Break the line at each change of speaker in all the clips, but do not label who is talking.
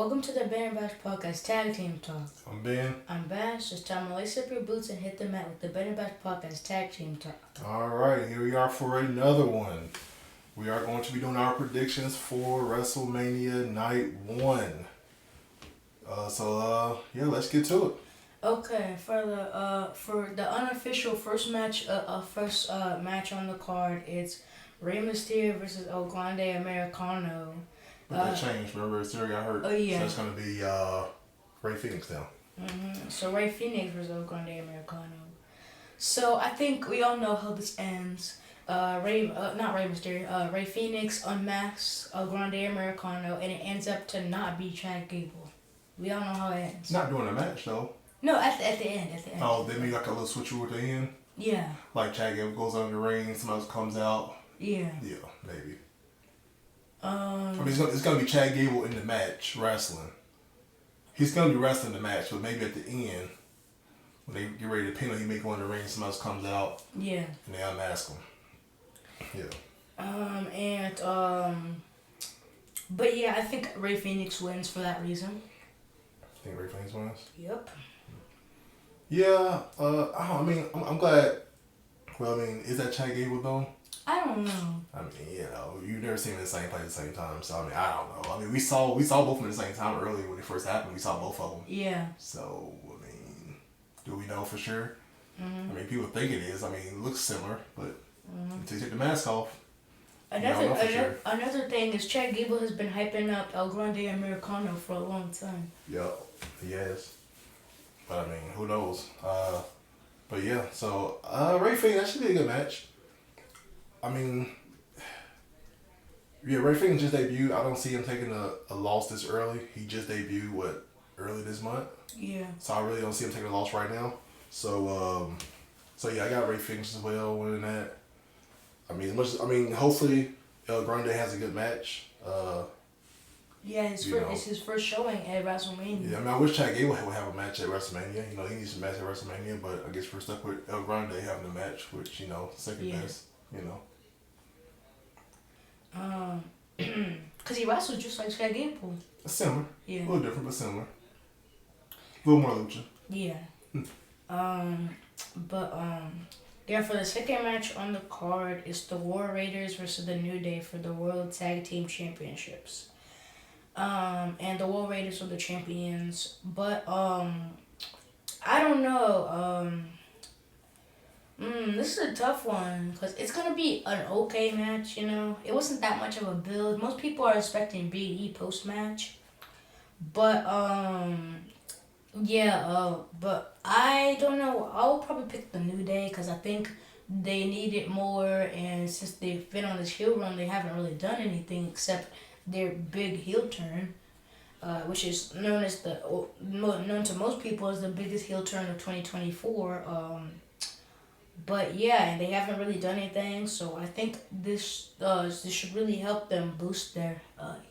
Welcome to the Ben and Bash Podcast Tag Team Talk.
I'm Ben.
I'm Bash. It's time to lace up your boots and hit the mat with the Ben and Bash Podcast Tag Team Talk.
Alright, here we are for another one. We are going to be doing our predictions for WrestleMania Night 1. Let's get to it.
Okay, for the unofficial first match on the card, it's Rey Mysterio versus El Grande Americano.
But that changed. Remember, Mysterio got hurt.
Oh, yeah.
So it's going to be Rey Fenix now.
So Rey Fenix versus El Grande Americano. So I think we all know how this ends. Rey Fenix unmasks El Grande Americano, and it ends up to not be Chad Gable. We all know how it ends.
Not during the match, though.
No, at the end.
Oh, they made like a little switcheroo at the end?
Yeah.
Like Chad Gable goes under the ring, somebody else comes out.
Yeah.
Yeah, maybe. It's gonna be Chad Gable in the match wrestling. He's gonna be wrestling the match, but maybe at the end, when they get ready to pin him, he may go in the ring, somebody else comes out.
Yeah.
And they unmask him. Yeah.
But yeah, I think Rey Fenix wins for that reason.
Think Rey Fenix wins?
Yep.
Yeah. I'm glad. Well, is that Chad Gable though?
I don't know.
You've never seen them in the same place at the same time, so I don't know. We saw both of them at the same time earlier when it first happened. We saw both of them.
Yeah.
So do we know for sure?
Mm-hmm.
People think it is. It looks similar, but until you take the mask off.
Another thing is Chad Gable has been hyping up El Grande Americano for a long time.
Yep, he has. But who knows? But yeah, so Rey Fenix, that should be a good match. Rey Fenix just debuted. I don't see him taking a loss this early. He just debuted, early this month?
Yeah.
So I really don't see him taking a loss right now. So I got Rey Fenix as well winning that. Hopefully El Grande has a good match.
It's his first showing at WrestleMania.
Yeah, I wish Chad Gable would have a match at WrestleMania. He needs a match at WrestleMania, but I guess we're stuck with El Grande having a match, which, second best,
Because he wrestles just like Chad Gable.
Similar.
Yeah.
A little different, but similar. A little more lucha.
Yeah. For the second match on the card, it's the War Raiders versus the New Day for the World Tag Team Championships. And the War Raiders are the champions, but I don't know. This is a tough one because it's gonna be an okay match. It wasn't that much of a build. Most people are expecting Big E post match, but but I don't know. I'll probably pick the New Day because I think they need it more, and since they've been on this heel run, they haven't really done anything except their big heel turn, which is known to most people as the biggest heel turn of 2024. And they haven't really done anything, so I think this should really help them boost their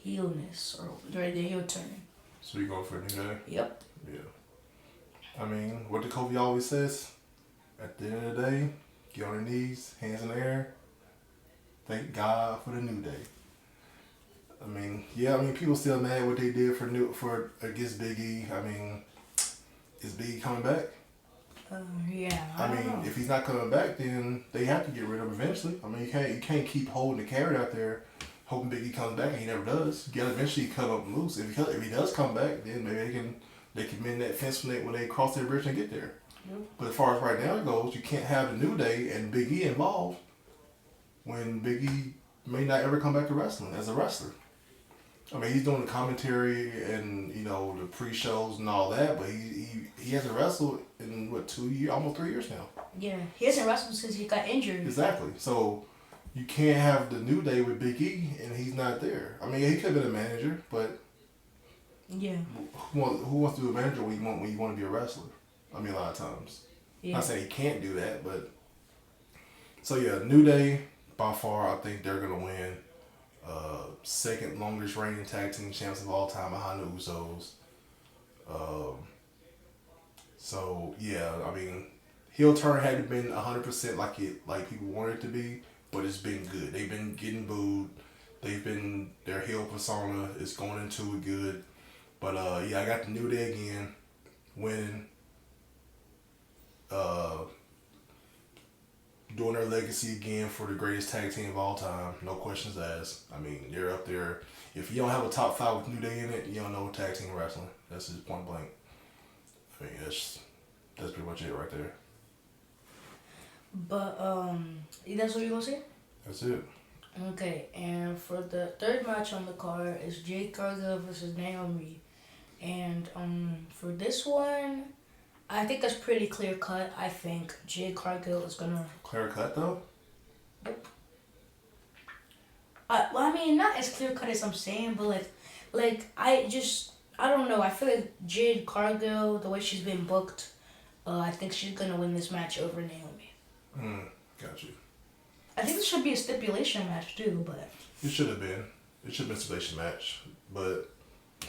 heelness or their heel turn.
So you going for a New Day?
Yep.
Yeah. What the Kobe always says, at the end of the day, get on your knees, hands in the air, thank God for the New Day. People still mad what they did for against Big E. Is Big E coming back? If he's not coming back, then they have to get rid of him eventually. You can't keep holding the carrot out there, hoping Big E comes back, and he never does. You gotta eventually cut him loose. If he does come back, then maybe they can mend that fence when they cross their bridge and get there.
Yep.
But as far as right now goes, you can't have the New Day and Big E involved when Big E may not ever come back to wrestling as a wrestler. He's doing the commentary and the pre-shows and all that, but he hasn't wrestled in 2 years, almost 3 years now.
Yeah, he hasn't wrestled since he got injured.
Exactly. So you can't have the New Day with Big E and he's not there. He could have been a manager, but
yeah,
who wants to do a manager when you want to be a wrestler? A lot of times.
Yeah.
Not saying he can't do that, but New Day by far I think they're gonna win. Second longest reigning tag team champs of all time behind the Usos. Heel turn hadn't been 100% like people wanted it to be, but it's been good. They've been getting booed. Their heel persona is going into it good. But yeah, I got the New Day again, winning. Doing their legacy again for the greatest tag team of all time. No questions asked. I mean, they're up there. If you don't have a top 5 with New Day in it, you don't know tag team wrestling. That's just point blank. I mean, that's pretty much it right there.
But that's what you're gonna say?
That's it.
Okay, and for the third match on the card is Jade Cargill versus Naomi. And for this one, I think that's pretty clear cut. I think Jade Cargill is gonna
Clear cut though?
well, I mean, not as clear cut as I'm saying, but I don't know. I feel like Jade Cargill, the way she's been booked, I think she's gonna win this match over Naomi.
Got you.
I think this should be a stipulation match too, but
It should have been. It should have been a stipulation match, but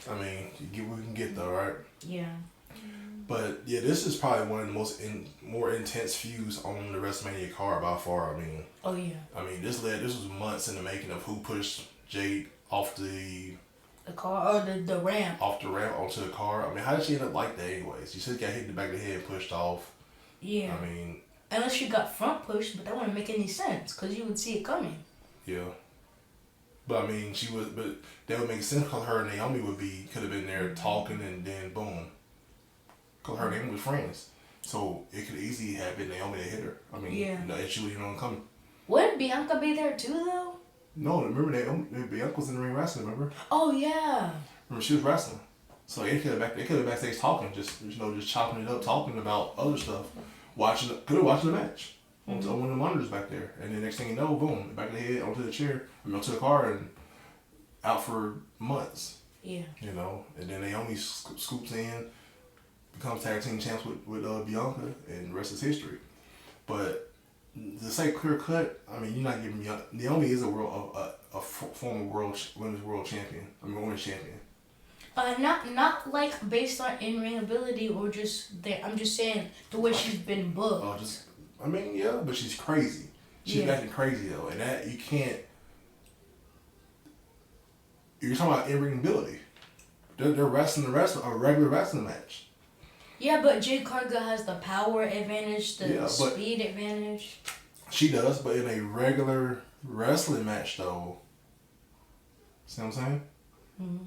I mean, we can get there, right?
yeah.
But yeah, this is probably one of the more intense feuds on the WrestleMania card by far. I mean,
Oh yeah.
I mean, this was months in the making of who pushed Jade off the
car or the ramp.
onto the car. I mean, how did she end up like that anyways? She said got hit in the back of the head and pushed off.
Yeah.
I mean,
unless she got front pushed, but that wouldn't make any sense because you would see it coming.
yeah. But I mean, but that would make sense because her and Naomi could have been there talking and then boom. Because her and Naomi was friends. So it could easily have been Naomi that hit her. I mean,
yeah.
And she wouldn't even coming.
Wouldn't Bianca be there too though?
No, remember Bianca was in the ring wrestling, remember?
Oh yeah.
Remember she was wrestling. So they could have backstage talking, just chopping it up, talking about other stuff. Watching the match. On one of the monitors back there. And then next thing you know, boom, back of the head, onto the chair, onto the car, and out for months.
Yeah.
You know, and then Naomi scoops in, becomes tag team champs with Bianca, and the rest is history. But to say clear cut, I mean, you're not giving Naomi is a former women's world champion. I mean, women's champion.
Not like based on in-ring ability or just there. I'm just saying the way she's been booked.
I mean, yeah, but she's crazy. She's acting crazy though, and that you can't. You're talking about in-ring ability. They're wrestling a regular wrestling match.
Yeah, but Jade Cargill has the power advantage, the speed advantage.
She does, but in a regular wrestling match though. See what I'm saying?
Mm-hmm.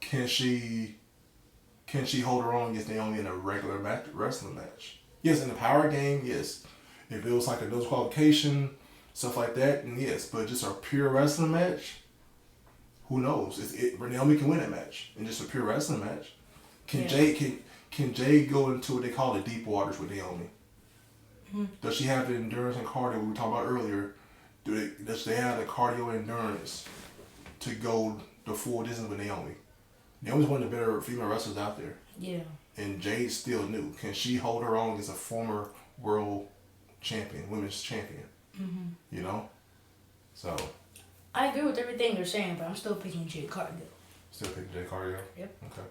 Can she hold her own against Naomi in a regular wrestling match? Yes, in the power game, yes. If it was like a no qualification, stuff like that, then yes. But just a pure wrestling match, who knows? Naomi can win that match in just a pure wrestling match. Can Jade go into what they call the deep waters with Naomi? Mm-hmm. Does she have the endurance and cardio we were talking about earlier? Does they have the cardio and endurance to go the full distance with Naomi? Naomi's one of the better female wrestlers out there.
Yeah. And
Jade's still new. Can she hold her own as a former world champion, women's champion? Mm-hmm. You know? So.
I agree with everything you're saying, but I'm still picking Jade Cargill.
Still picking Jade Cargill?
Yep.
Okay.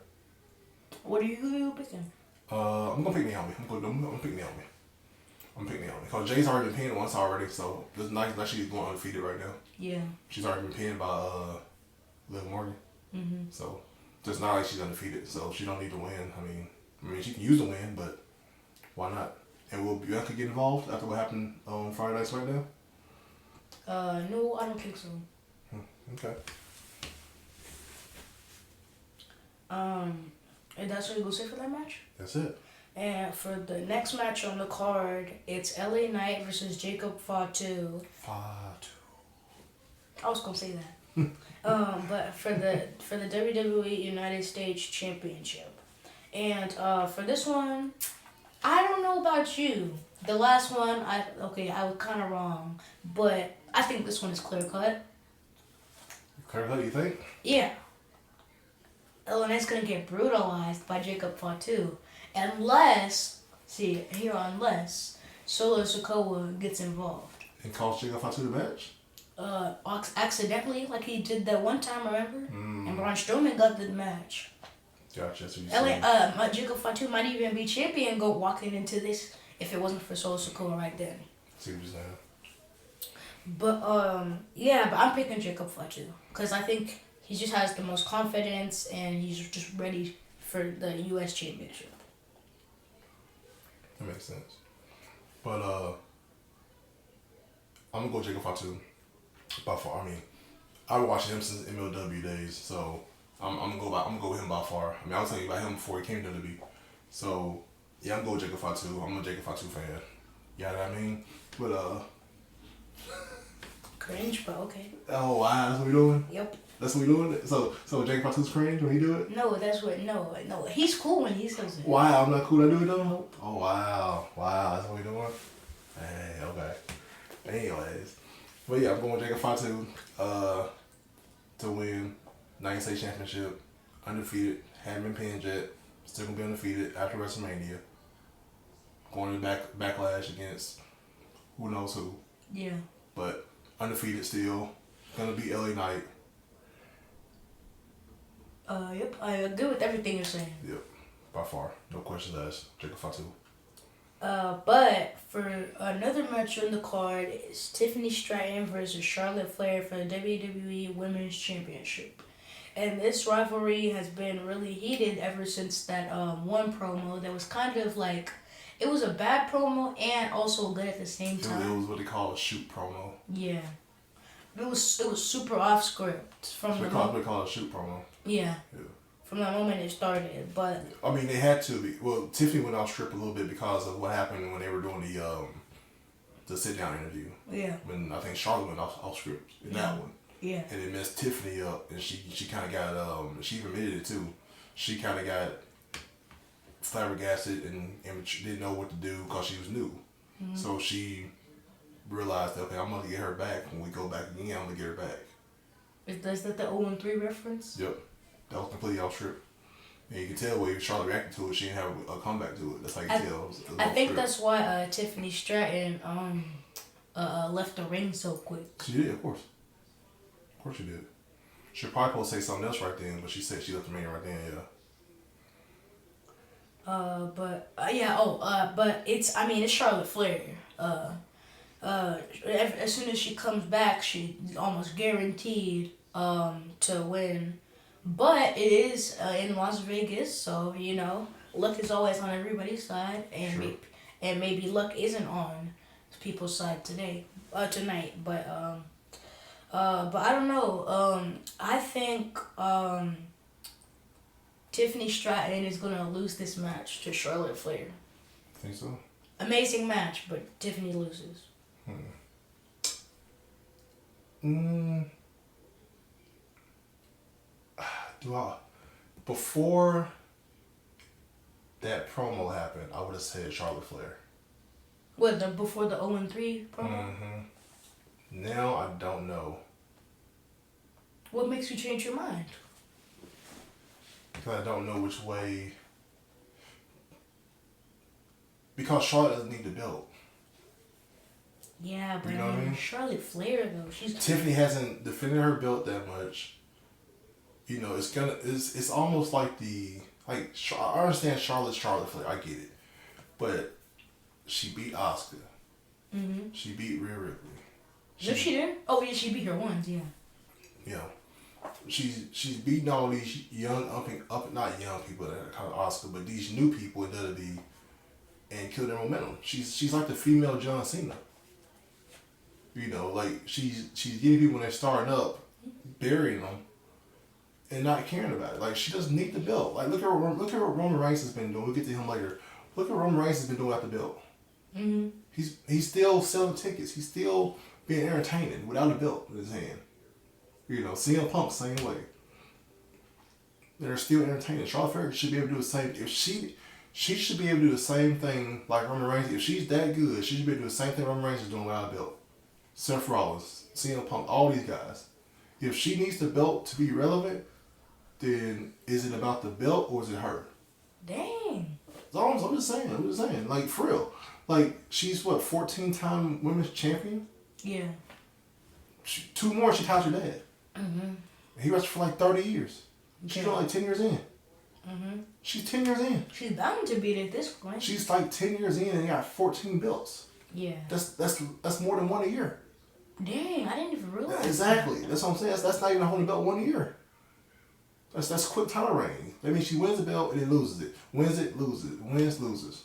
Who are you picking?
I'm going to pick Naomi. I'm going to pick Naomi. Because Jade's already been pinned once already, so it's nice that she's going undefeated right now.
Yeah.
She's already been pinned by Liv Morgan. Mm-hmm. So. It's not like she's undefeated, so she don't need to win. I mean, she can use the win, but why not? And will Bianca get involved after what happened on Friday Night SmackDown?
No, I don't think so.
Okay.
And that's what you gonna say for that match?
That's it.
And for the next match on the card, it's LA Knight versus Jacob Fatu. I was gonna say that. But for the WWE United States Championship. And for this one, I don't know about you. The last one, I was kind of wrong, but I think this one is clear cut.
Clear cut, you think?
Yeah. LA Knight's gonna get brutalized by Jacob Fatu, unless Solo Sikoa gets involved.
And cost Jacob Fatu the match?
Accidentally, like he did that one time, remember? And Braun Strowman got the match.
Gotcha, that's what you're saying.
Jacob Fatu might even be champion walking into this if it wasn't for Solo Sikoa right then.
See what you're saying.
But, but I'm picking Jacob Fatu. Because I think he just has the most confidence, and he's just ready for the U.S. Championship.
That makes sense. But I'm gonna go Jacob Fatu. By far, I mean, I've watched him since MLW days, so I'm gonna go with him by far. I mean, I was telling you about him before he came to WWE. So yeah, I'm going with Jacob Fatu. I'm a Jacob Fatu fan. You know what I mean? But
Cringe, but okay.
oh wow, that's what we doing?
Yep.
That's what we doing? So Jacob Fatu's cringe when he do it?
No, that's what. No. He's cool when he says it.
Wow, I'm not cool to do it though? Oh wow, that's what we doing? Hey, okay. Anyways. But yeah, I'm going with Jacob Fatu to win United States Championship, undefeated, hadn't been pinned yet, still gonna be undefeated after WrestleMania. Going to backlash against who knows who.
Yeah.
But undefeated still, gonna be LA Knight.
Yep, I agree with everything you're saying.
Yep, by far, no questions asked. Jacob Fatu.
But for another match on the card is Tiffany Stratton versus Charlotte Flair for the WWE Women's Championship. And this rivalry has been really heated ever since that one promo that was kind of like, it was a bad promo and also good at the same time.
It was what they call a shoot promo.
Yeah. It was super off script from
So
the
they call it a shoot promo.
Yeah.
Yeah.
From the moment it started, but
I mean, they had to be. Well, Tiffany went off script a little bit because of what happened when they were doing the sit down interview.
yeah.
When I think Charlotte went off script in that one.
Yeah.
And it messed Tiffany up, and she kind of got she admitted it too. She kind of got flabbergasted and didn't know what to do because she was new. Mm-hmm. So she realized, okay, I'm gonna get her back when we go back again. I'm gonna get her back.
Is that the 0-3 reference?
Yep, that was completely off script. And you can tell when Charlotte reacted to it, she didn't have a comeback to it. That's how you can tell.
I think that's why Tiffany Stratton left the ring so quick.
She did, of course. Of course she did. She probably supposed to say something else right then, but she said she left the ring right then, yeah.
But it's Charlotte Flair. As soon as she comes back, she almost guaranteed to win. But it is in Las Vegas, so luck is always on everybody's side, and
sure.
maybe luck isn't on people's side tonight. But I don't know. I think Tiffany Stratton is gonna lose this match to Charlotte Flair.
Think so?
Amazing match, but Tiffany loses.
Before that promo happened, I would have said Charlotte Flair.
What, before the 0-3 promo?
Mm-hmm. Now I don't know.
What makes you change your mind?
Because I don't know which way. Because Charlotte doesn't need the belt.
Yeah, but
you know what I mean?
Charlotte Flair though,
Tiffany hasn't defended her belt that much. It's almost like I understand Charlotte Flair, I get it, but she beat Asuka.
Mm-hmm.
She beat Rhea Ripley.
No, she didn't. Oh yeah, she beat her once. Yeah.
Yeah, she's beating all these young not young people that are kind of Asuka, but these new people in WWE, and kill their momentum. She's like the female John Cena. Like she's getting people when they're starting up, burying them, and not caring about it. Like she doesn't need the belt. Like look at what Roman Reigns has been doing. We'll get to him later. Look at what Roman Reigns has been doing without the belt.
Mm-hmm.
He's still selling tickets. He's still being entertaining without a belt in his hand. CM Punk same way. They're still entertaining. Charlotte Flair should be able to do the same. If she should be able to do the same thing like Roman Reigns. If she's that good, she should be able to do the same thing Roman Reigns is doing without a belt. Seth Rollins, CM Punk, all these guys. If she needs the belt to be relevant, then is it about the belt or is it her?
Dang.
I'm just saying. Like, for real. Like, she's 14-time women's champion?
Yeah.
2 more, she ties her dad.
Mm-hmm.
He wrestled for 30 years. She's only 10 years in.
Mm-hmm.
She's 10 years in.
She's bound to beat it at this point.
She's 10 years in and got 14 belts.
Yeah.
That's more than one a year.
Dang, I didn't even realize.
Exactly. That's what I'm saying. That's not even holding the belt 1 year. That's quick title reign. That means she wins the belt and then loses it. Wins it, loses it. Wins, loses.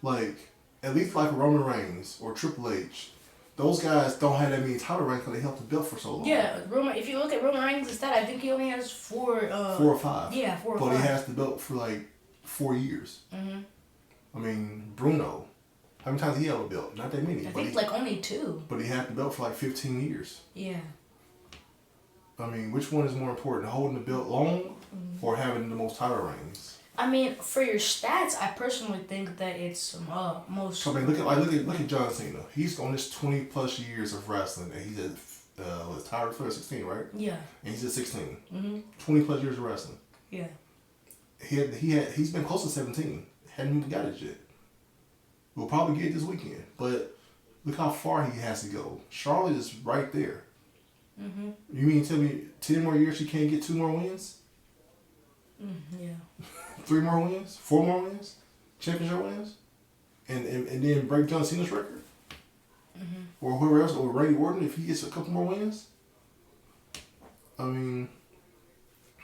Like, at least like Roman Reigns or Triple H, those guys don't have that many title reigns because they held the belt for so long.
Yeah, if you look at Roman Reigns instead, I think he only has 4.
4 or 5.
Yeah, 4 or 5.
But he has the belt for like 4 years. I mean, Bruno, how many times he held a belt? Not that many.
I think like only 2.
But he had the belt for like 15 years.
Yeah.
I mean, which one is more important, holding the belt long or having the most title reigns?
I mean, for your stats, I personally think that it's most.
So, I mean, look at John Cena. He's on this 20+ years of wrestling, and he's at was Tyler Flair 16, right?
Yeah.
And he's at 16. 20+ years of wrestling.
Yeah.
He's been close to 17. Hadn't even got it yet. We'll probably get it this weekend, but look how far he has to go. Charlotte is right there. You mean tell me 10 more years she can't get 2 more wins?
Yeah.
3 more wins? 4 more wins? Championship wins? And then break John Cena's record? Or whoever else, or Randy Orton if he gets a couple more wins? I mean,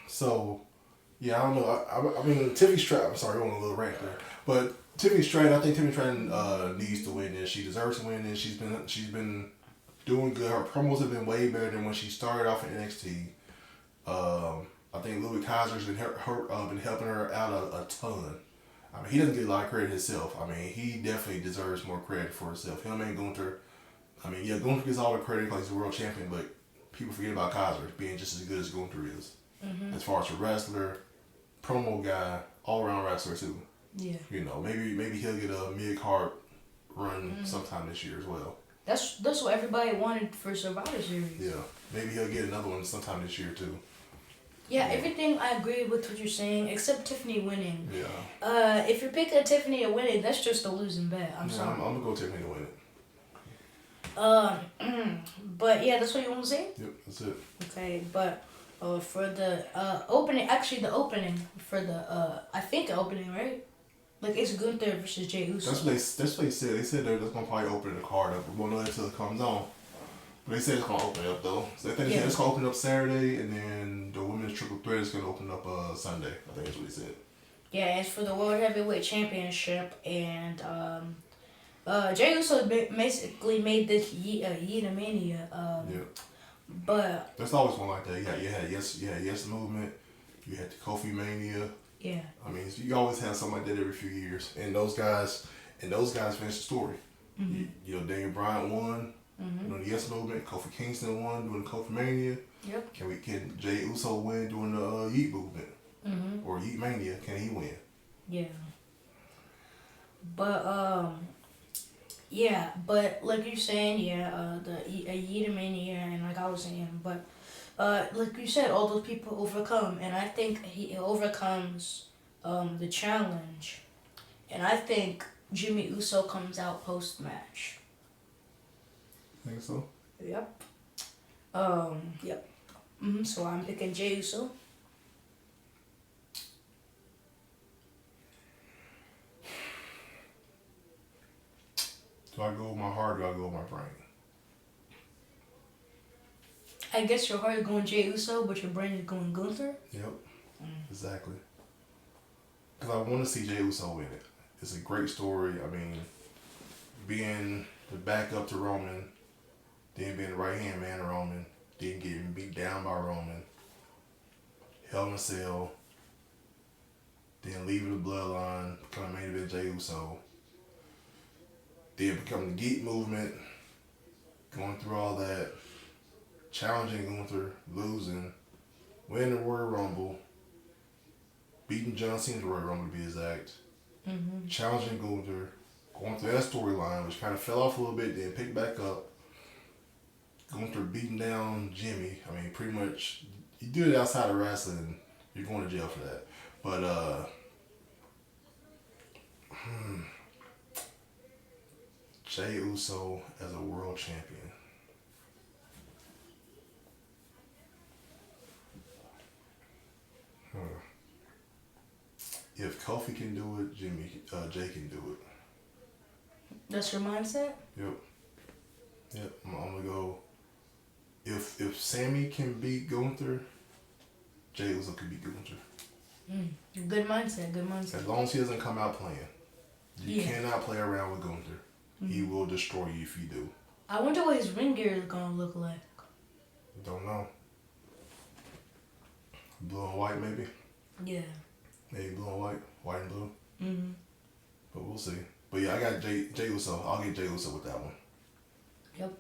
so, yeah, I don't know. I mean, Tiffany Stratton, I'm sorry, I went on a little rant there. But Tiffany Stratton, I think Tiffany Stratton needs to win this. She deserves to win this. She's been doing good. Her promos have been way better than when she started off in NXT. I think Louis Kaiser's been helping her out a ton. I mean, he doesn't get a lot of credit himself. I mean, he definitely deserves more credit for himself. Him and Gunther. I mean, yeah, Gunther gets all the credit because he's a world champion, but people forget about Kaiser being just as good as Gunther is. As far as a wrestler, promo guy, all-around wrestler too.
Yeah.
You know, maybe he'll get a mid-card run sometime this year as well.
That's what everybody wanted for Survivor Series.
Yeah. Maybe he'll get another one sometime this year too.
Yeah, everything I agree with what you're saying, except Tiffany winning.
Yeah.
If you're picking Tiffany to win it, that's just a losing bet. I'm sorry.
I'm gonna go Tiffany to win it.
But yeah, that's what you want to say?
Yep, that's it.
Okay, but for the opening, actually the opening for the I think the opening, right? Like it's Gunther versus Jey Uso.
That's what they said. They said they're just gonna probably open the card up. We won't know until it comes on. But they said it's gonna open it up though. So I think they said it's gonna open up Saturday, and then the women's triple threat is gonna open up Sunday. I think that's what they said.
Yeah, it's for the World Heavyweight Championship, and Jey Uso basically made this Yeetamania.
Yeah.
But
that's always one like that. You had Yes Movement. You had the Kofi Mania.
Yeah.
I mean, you always have something like that every few years, and those guys finished the story. You know, Daniel Bryan won. Doing the Yes Movement. Kofi Kingston won doing the Kofi Mania.
Yep.
Can Jey Uso win doing the Yeet Movement? Or Yeet Mania? Can he win?
Yeah. But yeah, but like you're saying, the Yeetamania, and like I was saying, but like you said, all those people overcome, and I think he overcomes the challenge, and I think Jimmy Uso comes out post match.
Think so?
Yep. Yep. So I'm picking Jey Uso.
Do I go with my heart or do I go with my brain?
I guess your heart is going Jey Uso, but your brain is going Gunther?
Yep. Exactly. Because I want to see Jey Uso win it. It's a great story. I mean, being the backup to Roman, then being the right-hand man to Roman, then getting beat down by Roman, Hell in a Cell, then leaving the bloodline, becoming main event Jey Uso, then becoming the Geek movement, going through all that, challenging Gunther, losing, winning the Royal Rumble, beating John Cena's Royal Rumble to be exact, challenging Gunther, going through that storyline, which kind of fell off a little bit, then picked back up. Gunther beating down Jimmy. I mean, pretty much, you do it outside of wrestling, you're going to jail for that. But, Jey Uso as a world champion. If Kofi can do it, Jey can do it.
That's your mindset?
Yep. I'm gonna go. If Sammy can beat Gunther, Jey Uso could beat Gunther.
Good mindset. Good mindset.
As long as he doesn't come out playing. You
Yeah.
cannot play around with Gunther. He will destroy you if you do.
I wonder what his ring gear is gonna look like.
Don't know. Blue and white, maybe.
Yeah.
Maybe blue and white, white and blue.
Mm-hmm.
But we'll see. But yeah, I got Jey Uso. I'll get Jey Uso with that one.
Yep.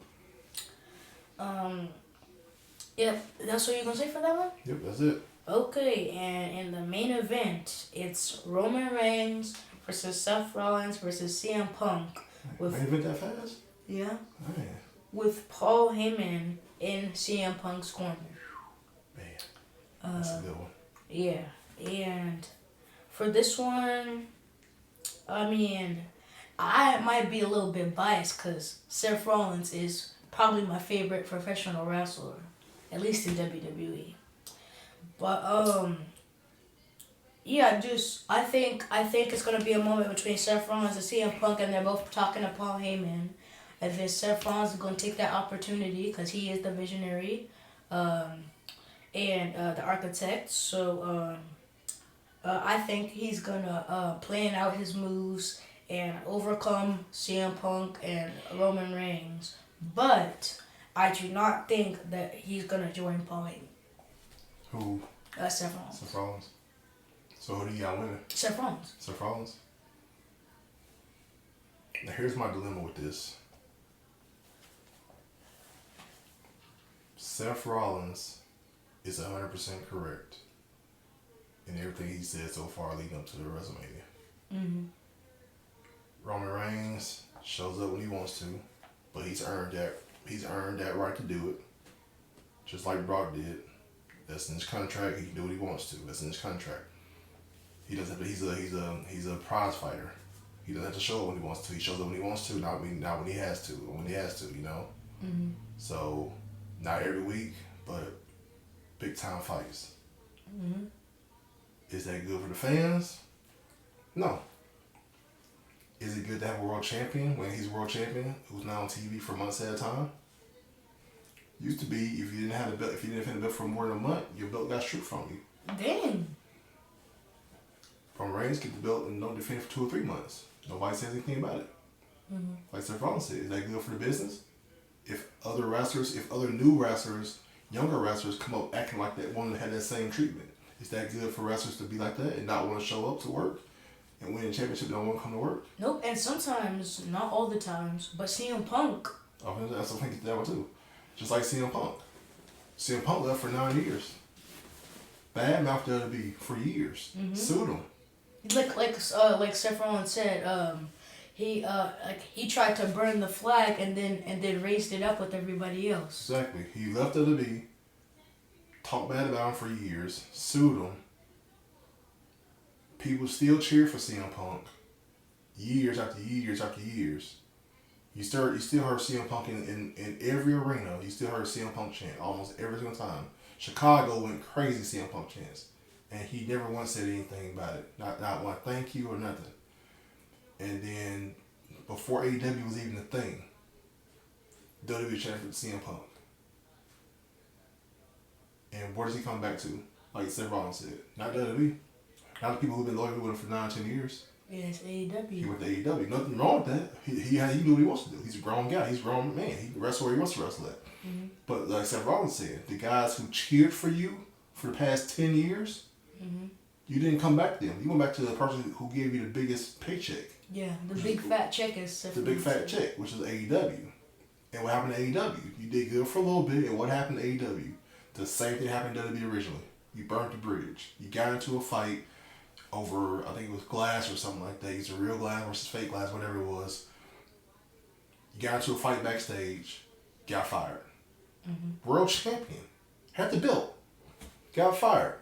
Yep. That's what you're gonna say for that one?
Yep, that's it.
Okay, and in the main event, it's Roman Reigns versus Seth Rollins versus CM Punk.
Main event that fast?
Yeah.
Man.
With Paul Heyman in CM Punk's corner.
Man. That's a good one.
Yeah. And for this one, I mean, I might be a little bit biased because Seth Rollins is probably my favorite professional wrestler, at least in WWE. But yeah, I think it's gonna be a moment between Seth Rollins and CM Punk, and they're both talking to Paul Heyman. And then Seth Rollins is gonna take that opportunity because he is the visionary, and the architect. So I think he's gonna plan out his moves and overcome CM Punk and Roman Reigns. But I do not think that he's gonna join Paul Heyman.
Who?
Seth Rollins.
Seth Rollins. So who do you got winning?
Seth Rollins.
Seth Rollins? Now here's my dilemma with this. Seth Rollins is 100% correct in everything he said so far leading up to the WrestleMania.
Mm-hmm.
Roman Reigns shows up when he wants to, but he's earned that right to do it. Just like Brock did. That's in his contract. He can do what he wants to. That's in his contract. He doesn't have to, he's a prize fighter. He doesn't have to show up when he wants to. He shows up when he wants to, not when he has to, or when he has to, you know?
Mm-hmm.
So, not every week, but big time fights.
Mm-hmm.
Is that good for the fans? No. Is it good to have a world champion when he's a world champion who's now on TV for months at a time? Used to be, if you didn't have the belt, if you didn't defend the belt for more than a month, your belt got stripped from you.
Dang.
From Reigns get the belt and don't defend it for 2 or 3 months. Nobody says anything about it.
Mm-hmm.
Like Seth Rollins said, is that good for the business? If other new wrestlers, younger wrestlers come up acting like that one that had that same treatment, is that good for wrestlers to be like that and not want to show up to work and win a championship, don't want to come to work?
Nope, and sometimes, not all the times, but CM Punk.
Oh, that's what I think that one too. Just like CM Punk. CM Punk left for 9 years. Bad mouthed WWE for years.
Mm-hmm.
Sued him.
Like Seth Rollins said, he tried to burn the flag and then raised it up with everybody else.
Exactly. He left WWE, talked bad about him for years, sued him. People still cheer for CM Punk. Years after years after years. You still heard CM Punk in every arena. You still heard CM Punk chant almost every single time. Chicago went crazy CM Punk chants. And he never once said anything about it. Not one thank you or nothing. And then, before AEW was even a thing, WWE chanted CM Punk. And where does he come back to? Like Seth Rollins said. Not WWE. Not the people who've been loyal with him for 9-10 years.
Yes, AEW.
He went to AEW. Nothing wrong with that. He knew what he wants to do. He's a grown guy. He's a grown man. He can wrestle where he wants to wrestle at.
Mm-hmm.
But like Seth Rollins said, the guys who cheered for you for the past 10 years,
Mm-hmm.
you didn't come back to them. You went back to the person who gave you the biggest paycheck.
Yeah, the big fat check is Seth
The big fat check, which is AEW. And what happened to AEW? You did good for a little bit, and what happened to AEW? The same thing happened to WWE originally. You burnt the bridge. You got into a fight over, I think it was glass or something like that. It's a real glass versus fake glass, whatever it was. You got into a fight backstage, got fired.
Mm-hmm.
World champion, had the belt, got fired.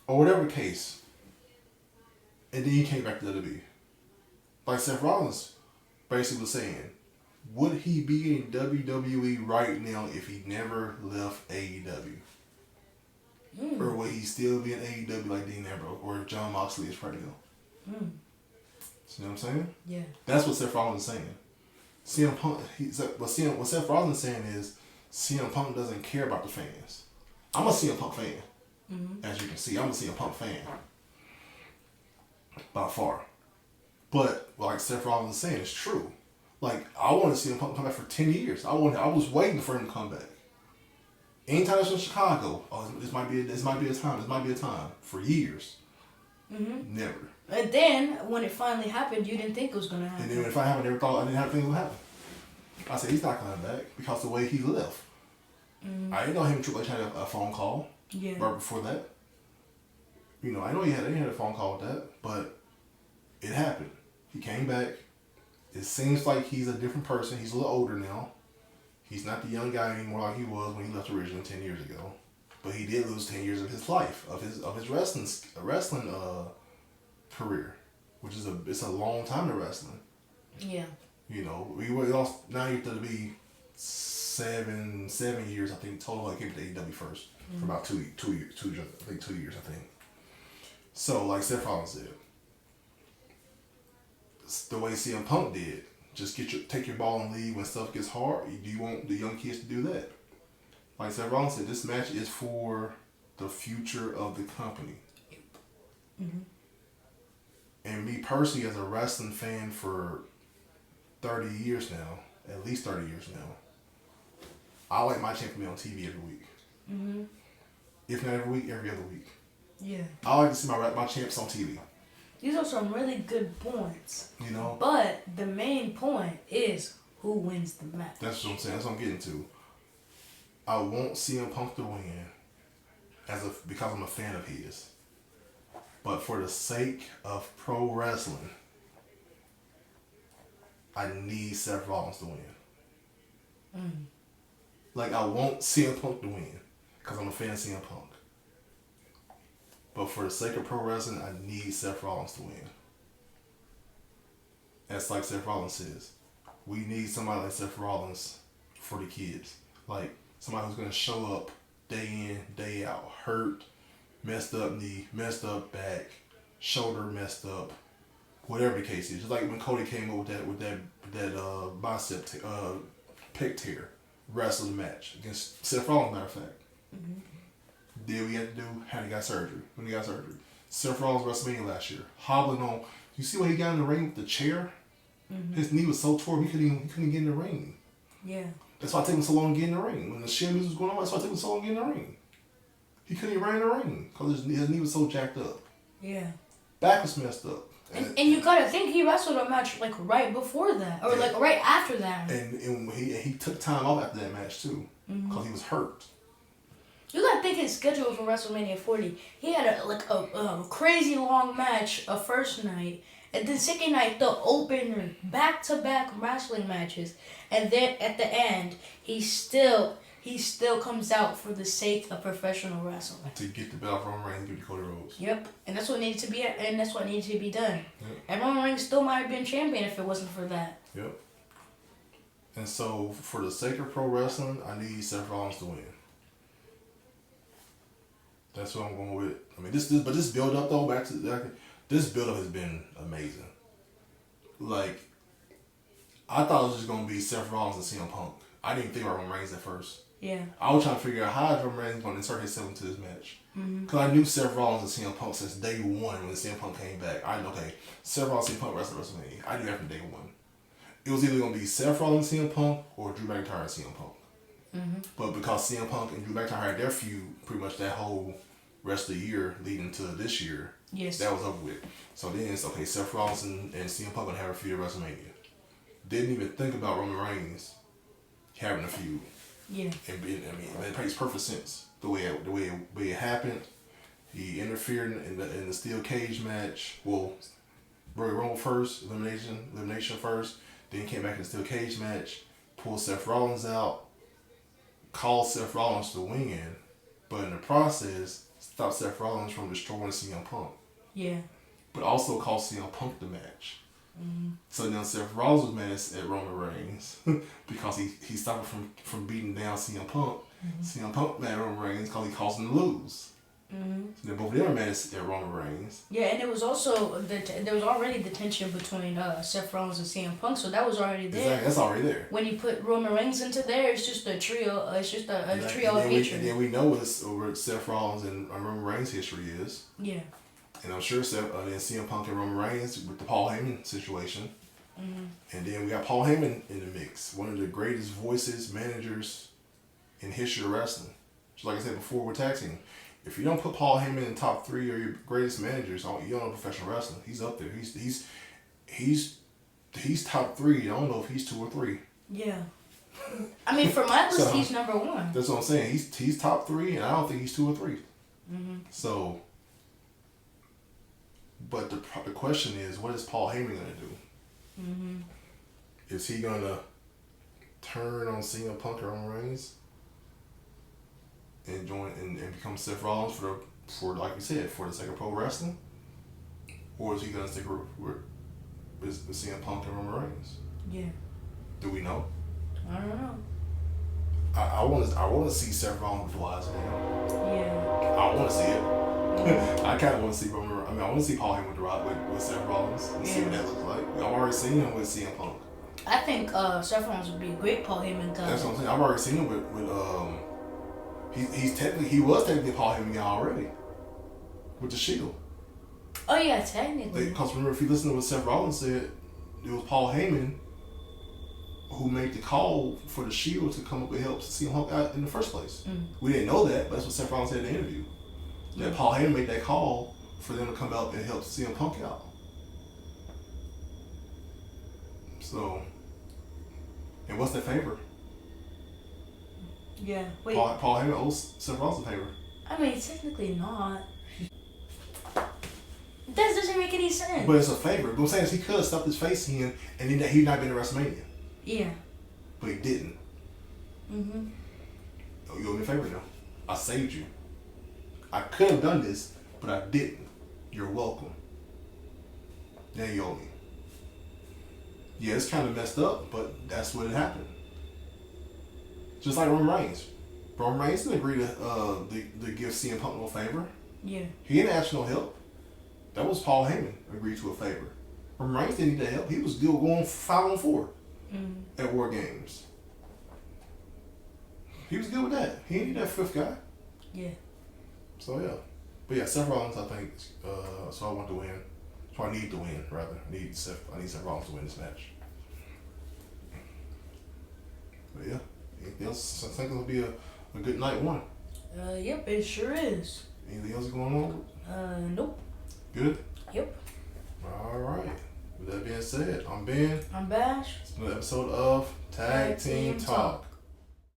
Or whatever the case. And then he came back to WWE. Like Seth Rollins basically was saying, would he be in WWE right now if he never left AEW?
Mm.
Or would he still be in AEW like Dean Ambrose or John Moxley is right now?
Mm.
See what I'm saying?
Yeah.
That's what Seth Rollins is saying. CM Punk, what Seth Rollins is saying is CM Punk doesn't care about the fans. I'm a CM Punk fan. As you can see, I'm a CM Punk fan. By far. But, like Seth Rollins is saying, it's true. Like, I want to see CM Punk come back for 10 years. I was waiting for him to come back. Anytime it's in Chicago, this might be a time. This might be a time. For years. Never.
And then, when it finally happened, you didn't think it was going to happen.
And then when it finally happened, I didn't think it would happen. I said, he's not coming back because the way he left. I didn't know him and Triple H had a phone call right before that. You know, I know he had a phone call with that, but it happened. He came back. It seems like he's a different person. He's a little older now. He's not the young guy anymore like he was when he left originally 10 years ago. But he did lose 10 years of his life, of his wrestling career, which is it's a long time to wrestling.
Yeah.
You know, we lost. Now you have to be 7 years, I think, total. I came to AEW first for about 2 years. I think 2 years. I think. So, like Seth Rollins said, the way CM Punk did, just take your ball and leave when stuff gets hard. Do you want the young kids to do that? Like Seth Rollins said, this match is for the future of the company. And me personally, as a wrestling fan for 30 years now, at least 30 years now, I like my champion to be on TV every week. If not every week, every other week.
Yeah.
I like to see my champs on TV.
These are some really good points.
You know? But
the main point is who wins the match.
That's what I'm saying. That's what I'm getting to. I want CM Punk to win because I'm a fan of his. But for the sake of pro wrestling, I need Seth Rollins to win. Like, I want CM Punk to win because I'm a fan of CM Punk. But for the sake of pro wrestling, I need Seth Rollins to win. That's like Seth Rollins says. We need somebody like Seth Rollins for the kids. Like, somebody who's going to show up day in, day out, hurt, messed up knee, messed up back, shoulder messed up, whatever the case is. Just like when Cody came up with that bicep pec tear, wrestled the match against Seth Rollins, matter of fact. Did what he had to do, when he got surgery. Seth Rollins WrestleMania last year, hobbling on. You see when he got in the ring with the chair? His knee was so tore he couldn't get in the ring.
Yeah.
That's why it took him so long to get in the ring. When the shit was going on, that's why it took him so long to get in the ring. He couldn't even run in the ring because his knee was so jacked up.
Yeah.
Back was messed up.
And you gotta think he wrestled a match like right before that, or like right after that.
And he took time off after that match too, because he was hurt.
You gotta think his schedule for WrestleMania 40. He had a crazy long match a first night, and then second night the opener, back-to-back wrestling matches, and then at the end he still comes out for the sake of professional wrestling
to get the belt from Roman Reigns and give it to Cody Rhodes.
Yep, and that's what needed to be done. Yep. And Roman Reigns still might have been champion if it wasn't for that. Yep.
And so, for the sake of pro wrestling, I need Seth Rollins to win. That's what I'm going with. I mean, this build up though, this build up has been amazing. Like, I thought it was just going to be Seth Rollins and CM Punk. I didn't think about Roman Reigns at first. Yeah. I was trying to figure out how is Roman Reigns going to insert himself into this match. Because I knew Seth Rollins and CM Punk since day one when CM Punk came back. I knew, okay, Seth Rollins and CM Punk wrestled WrestleMania. I knew that from day one. It was either going to be Seth Rollins and CM Punk or Drew McIntyre and CM Punk. But because CM Punk and Drew McIntyre had their feud pretty much that whole rest of the year leading to this year, that was over with. So then it's, okay, Seth Rollins and CM Punk going to have a feud at WrestleMania. Didn't even think about Roman Reigns having a feud. Yeah. And it makes perfect sense the way it happened. He interfered in the steel cage match. Well, Royal Rumble first, elimination first. Then he came back in the steel cage match, pulled Seth Rollins out, called Seth Rollins to win, but in the process stopped Seth Rollins from destroying CM Punk. Yeah. But also cost CM Punk the match. So now Seth Rollins was mad at Roman Reigns because he stopped him from beating down CM Punk. CM Punk mad at Roman Reigns because he caused him to lose. So then both of them are mad at Roman Reigns.
Yeah, and there was also there was already the tension between Seth Rollins and CM Punk, so that was already there.
Exactly, that's already there.
When you put Roman Reigns into there, it's just a trio. It's just a trio of hatred.
And then we know what Seth Rollins and Roman Reigns' history is.
Yeah.
And I'm sure then CM Punk and Roman Reigns with the Paul Heyman situation. And then we got Paul Heyman in the mix, one of the greatest voices, managers in history of wrestling. Just like I said before, we're tag team. If you don't put Paul Heyman in the top 3 of your greatest managers, you don't know professional wrestling. He's up there. He's top 3. I don't know if he's 2 or 3.
Yeah. I mean, for my list, he's number 1.
That's what I'm saying. He's top 3, and I don't think he's 2 or 3. So, but the question is, what is Paul Heyman gonna do? Is he gonna turn on CM Punk or Roman Reigns and join and become Seth Rollins for like you said, for the sake of pro wrestling, or is he gonna stick with CM Punk and Roman Reigns?
Yeah.
Do we know?
I don't know.
I want to see Seth Rollins revitalizing him.
Yeah.
I want to see it. I kind of want to see Roman. I want to see Paul Heyman with Seth Rollins and see what that looks like. I've already seen him with CM Punk.
I think Seth Rollins would be a great Paul Heyman guy.
That's what I'm saying. I've already seen him with he was technically Paul Heyman guy already with the Shield.
Oh yeah, technically.
Because remember, if you listen to what Seth Rollins said, it was Paul Heyman who made the call for the Shield to come up and help CM Punk out in the first place. We didn't know that, but that's what Seth Rollins said in the interview. That Paul Heyman made that call for them to come out and help CM Punk out. So, and what's their favor?
Yeah. Wait.
Paul Heyman owes Seth Rollins a favor.
I mean, technically not. That doesn't make any sense.
But it's a favor. What I'm saying is he could have stuffed his face in and then he'd not been to WrestleMania.
Yeah.
But he didn't. Oh, you owe me a favor now. I saved you. I could have done this, but I didn't. You're welcome. Now you owe me. Yeah, it's kind of messed up, but that's what happened. Just like Roman Reigns. Roman Reigns didn't agree to give CM Punk no favor.
Yeah.
He didn't ask no help. That was Paul Heyman agreed to a favor. Roman Reigns didn't need that help. He was still going 5-on-4 at War Games. He was good with that. He didn't need that 5th guy.
Yeah.
So yeah. But yeah, Seth Rollins, I think, so I want to win. So I need to win, rather. I need Seth Rollins to win this match. But yeah. Anything else? I think it'll be a good night 1.
Yep, it sure is.
Anything else going on?
Nope.
Good?
Yep.
Alright. With that being said, I'm Ben.
I'm Bash.
It's another episode of Tag Team Talk.